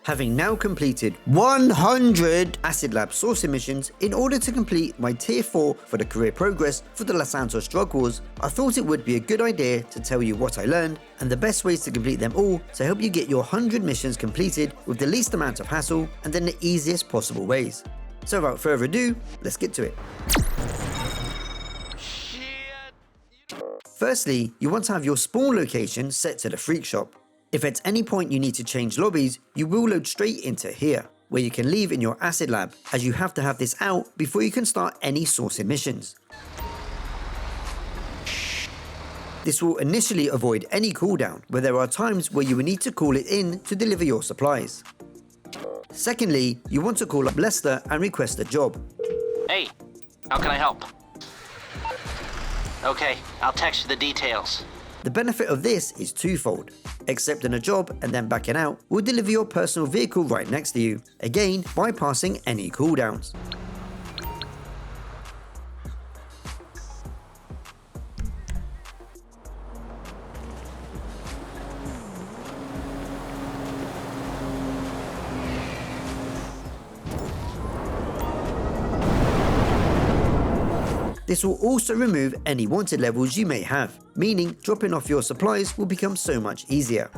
Having now completed 100 Acid Lab sourcing missions in order to complete my tier 4 for the career progress for the Los Santos Drug Wars, I thought it would be a good idea to tell you what I learned and the best ways to complete them all to help you get your 100 missions completed with the least amount of hassle and in the easiest possible ways. So without further ado, let's get to it. Firstly, you want to have your spawn location set to the freak shop. If at any point you need to change lobbies, you will load straight into here, where you can leave in your Acid Lab, as you have to have this out before you can start any sourcing missions. This will initially avoid any cooldown, where there are times where you will need to call it in to deliver your supplies. Secondly, you want to call up Lester and request a job. Hey, how can I help? Okay, I'll text you the details. The benefit of this is twofold. Accepting a job and then backing out will deliver your personal vehicle right next to you, again bypassing any cooldowns. This will also remove any wanted levels you may have, meaning dropping off your supplies will become so much easier.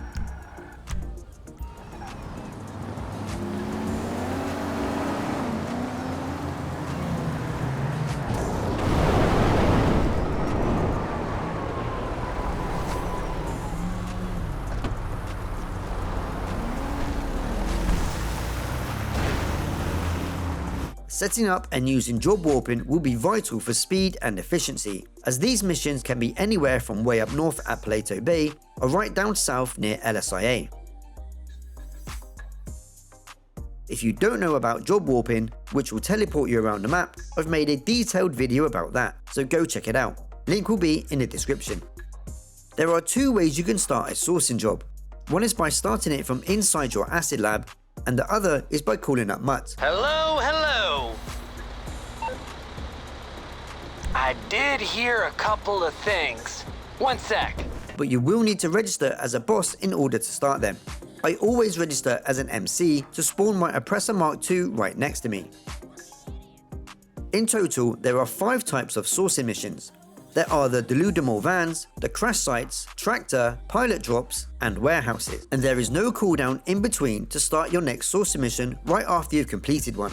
Setting up and using job warping will be vital for speed and efficiency, as these missions can be anywhere from way up north at Plateau Bay or right down south near LSIA. If you don't know about job warping, which will teleport you around the map, I've made a detailed video about that, so go check it out. Link will be in the description. There are two ways you can start a sourcing job. One is by starting it from inside your Acid Lab, and the other is by calling up Mutt. Hello, hello. I did hear a couple of things. One sec. But you will need to register as a boss in order to start them. I always register as an MC to spawn my Oppressor Mark II right next to me. In total, there are 5 types of sourcing missions. There are the Deludamol vans, the crash sites, tractor, pilot drops, and warehouses. And there is no cooldown in between to start your next sourcing mission right after you've completed one.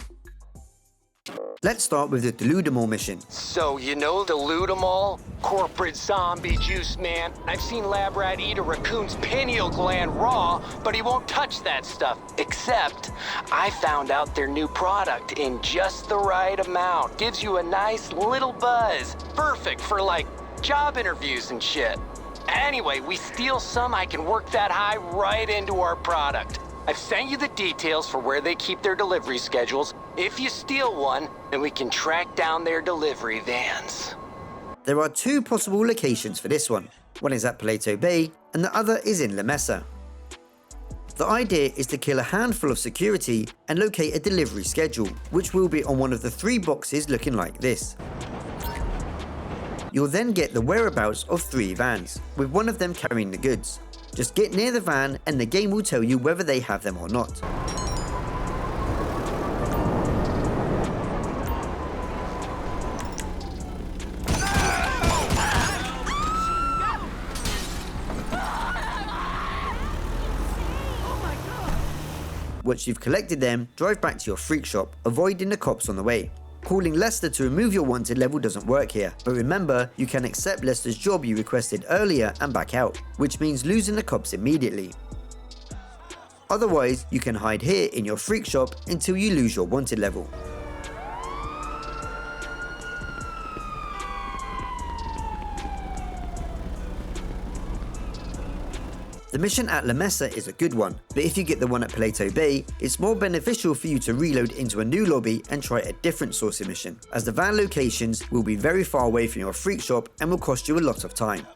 Let's start with the Deludamol mission. So, you know Deludamol? Corporate zombie juice, man. I've seen lab rat eat a raccoon's pineal gland raw, but he won't touch that stuff. Except, I found out their new product in just the right amount. Gives you a nice little buzz. Perfect for, like, job interviews and shit. Anyway, we steal some, I can work that high right into our product. I've sent you the details for where they keep their delivery schedules. If you steal one, then we can track down their delivery vans. There are 2 possible locations for this one. One is at Plateau Bay, and the other is in La Mesa. The idea is to kill a handful of security and locate a delivery schedule, which will be on one of the 3 boxes looking like this. You'll then get the whereabouts of 3 vans, with one of them carrying the goods. Just get near the van and the game will tell you whether they have them or not. Once you've collected them, drive back to your freak shop, avoiding the cops on the way. Calling Lester to remove your wanted level doesn't work here, but remember, you can accept Lester's job you requested earlier and back out, which means losing the cops immediately. Otherwise, you can hide here in your freak shop until you lose your wanted level. The mission at La Mesa is a good one, but if you get the one at Plateau Bay, it's more beneficial for you to reload into a new lobby and try a different sourcing mission, as the van locations will be very far away from your freak shop and will cost you a lot of time.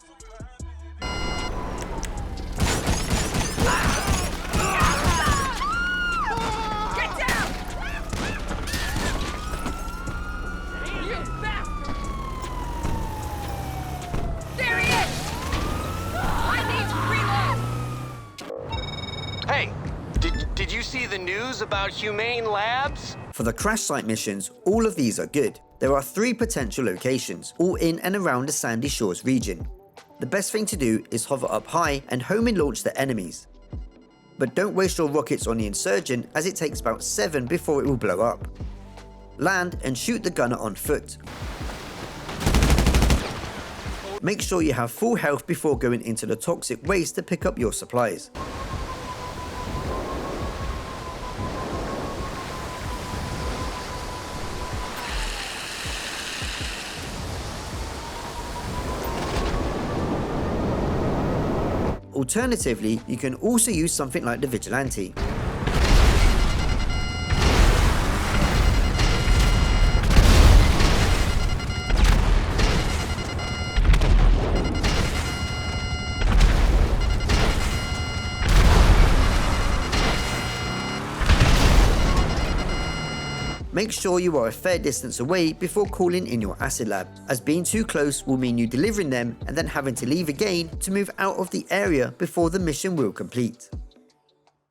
see the news about Humane Labs? For the crash site missions, all of these are good. There are 3 potential locations, all in and around the Sandy Shores region. The best thing to do is hover up high and home and launch the enemies. But don't waste your rockets on the insurgent, as it takes about 7 before it will blow up. Land and shoot the gunner on foot. Make sure you have full health before going into the toxic waste to pick up your supplies. Alternatively, you can also use something like the Vigilante. Make sure you are a fair distance away before calling in your acid lab, as being too close will mean you delivering them and then having to leave again to move out of the area before the mission will complete.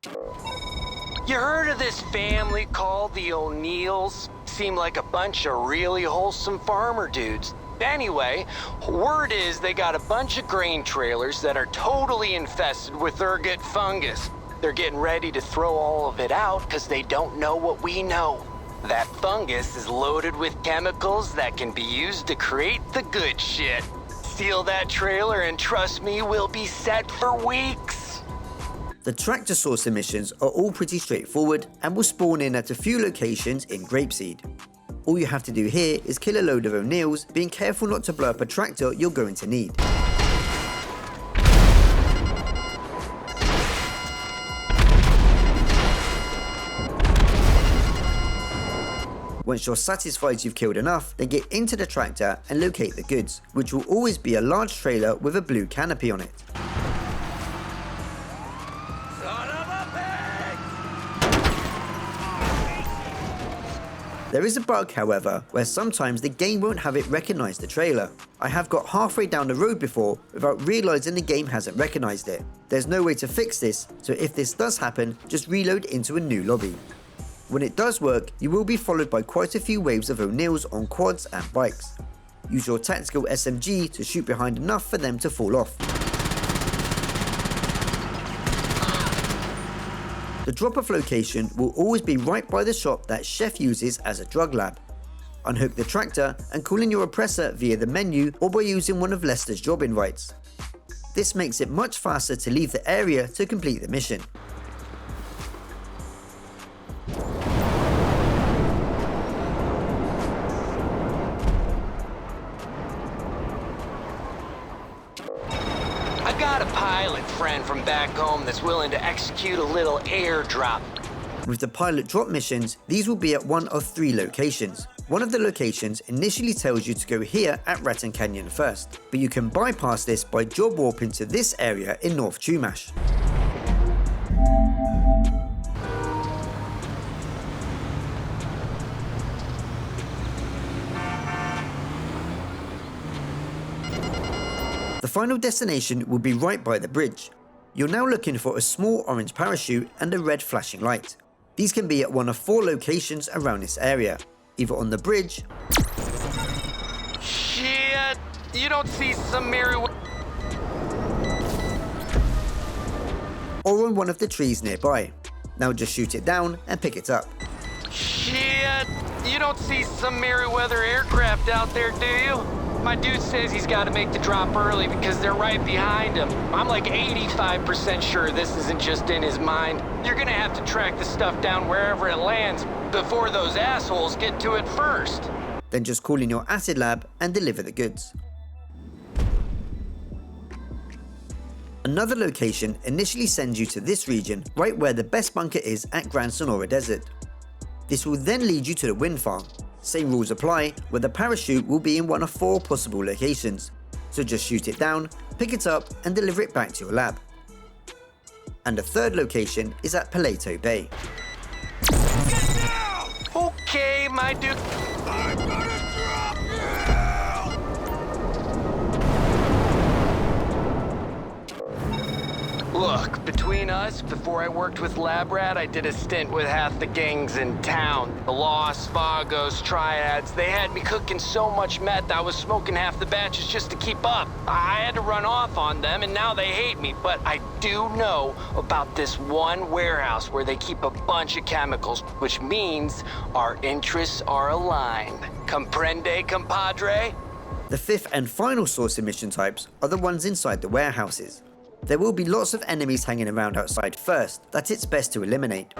You heard of this family called the O'Neills? Seem like a bunch of really wholesome farmer dudes. Anyway, word is they got a bunch of grain trailers that are totally infested with ergot fungus. They're getting ready to throw all of it out because they don't know what we know. That fungus is loaded with chemicals that can be used to create the good shit. Steal that trailer and trust me, we'll be set for weeks. The tractor sourcer missions are all pretty straightforward and will spawn in at a few locations in Grapeseed. All you have to do here is kill a load of O'Neills, being careful not to blow up a tractor you're going to need. Once you're satisfied you've killed enough, then get into the tractor and locate the goods, which will always be a large trailer with a blue canopy on it. Son of a pig! There is a bug, however, where sometimes the game won't have it recognize the trailer. I have got halfway down the road before without realizing the game hasn't recognized it. There's no way to fix this, so if this does happen, just reload into a new lobby. When it does work, you will be followed by quite a few waves of O'Neills on quads and bikes. Use your tactical SMG to shoot behind enough for them to fall off. The drop-off location will always be right by the shop that Chef uses as a drug lab. Unhook the tractor and call in your oppressor via the menu or by using one of Lester's job invites. This makes it much faster to leave the area to complete the mission. I got a pilot friend from back home that's willing to execute a little airdrop. With the pilot drop missions, these will be at one of 3 locations. One of the locations initially tells you to go here at Raton Canyon first, but you can bypass this by job warping to this area in North Chumash. The final destination will be right by the bridge. You're now looking for a small orange parachute and a red flashing light. These can be at one of 4 locations around this area, either on the bridge, Shit! You don't see some Meriwether. or on one of the trees nearby. Now just shoot it down and pick it up. Shit! You don't see some Meriwether aircraft out there, do you? My dude says he's got to make the drop early because they're right behind him. I'm like 85% sure this isn't just in his mind. You're gonna have to track the stuff down wherever it lands before those assholes get to it first. Then just call in your acid lab and deliver the goods. Another location initially sends you to this region right where the best bunker is at Grand Sonora Desert. This will then lead you to the wind farm. Same rules apply, where the parachute will be in one of 4 possible locations. So just shoot it down, pick it up and deliver it back to your lab. And the third location is at Paleto Bay. Okay, my dude. I'm gonna drop you! Look, between us, before I worked with Lab Rat, I did a stint with half the gangs in town. The Los Vagos, Triads, they had me cooking so much meth I was smoking half the batches just to keep up. I had to run off on them and now they hate me, but I do know about this one warehouse where they keep a bunch of chemicals, which means our interests are aligned. Comprende, compadre? The fifth and final source emission types are the ones inside the warehouses. There will be lots of enemies hanging around outside first that it's best to eliminate.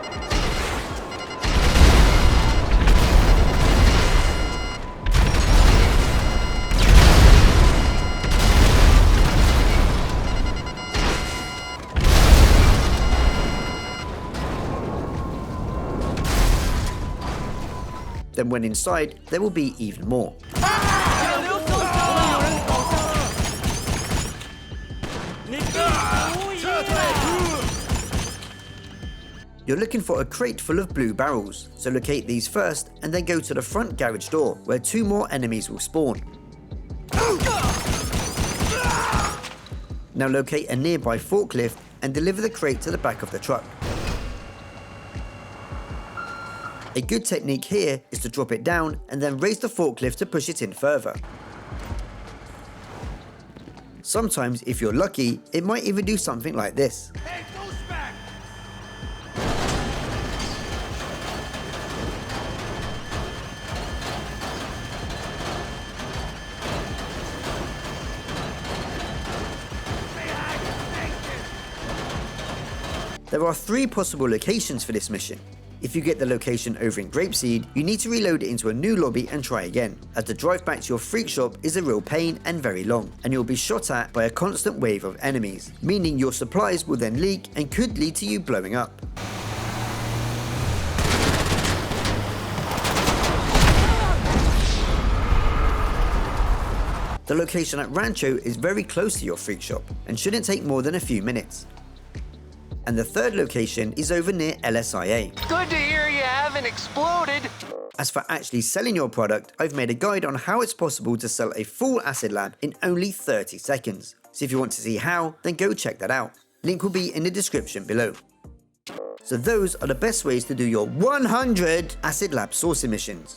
Then when inside, there will be even more. You're looking for a crate full of blue barrels, so locate these first and then go to the front garage door where 2 more enemies will spawn. Now locate a nearby forklift and deliver the crate to the back of the truck. A good technique here is to drop it down and then raise the forklift to push it in further. Sometimes, if you're lucky, it might even do something like this. Hey, douchebag! There are 3 possible locations for this mission. If you get the location over in Grapeseed, you need to reload it into a new lobby and try again, as the drive back to your freak shop is a real pain and very long, and you'll be shot at by a constant wave of enemies, meaning your supplies will then leak and could lead to you blowing up. The location at Rancho is very close to your freak shop and shouldn't take more than a few minutes. And the third location is over near LSIA. Good to hear you haven't exploded. As for actually selling your product, I've made a guide on how it's possible to sell a full acid lab in only 30 seconds. So if you want to see how, then go check that out. Link will be in the description below. So those are the best ways to do your 100 acid lab sourcing missions.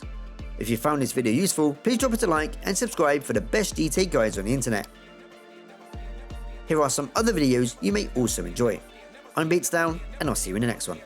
If you found this video useful, please drop it a like and subscribe for the best GTA guides on the internet. Here are some other videos you may also enjoy. I'm BeatsDown, and I'll see you in the next one.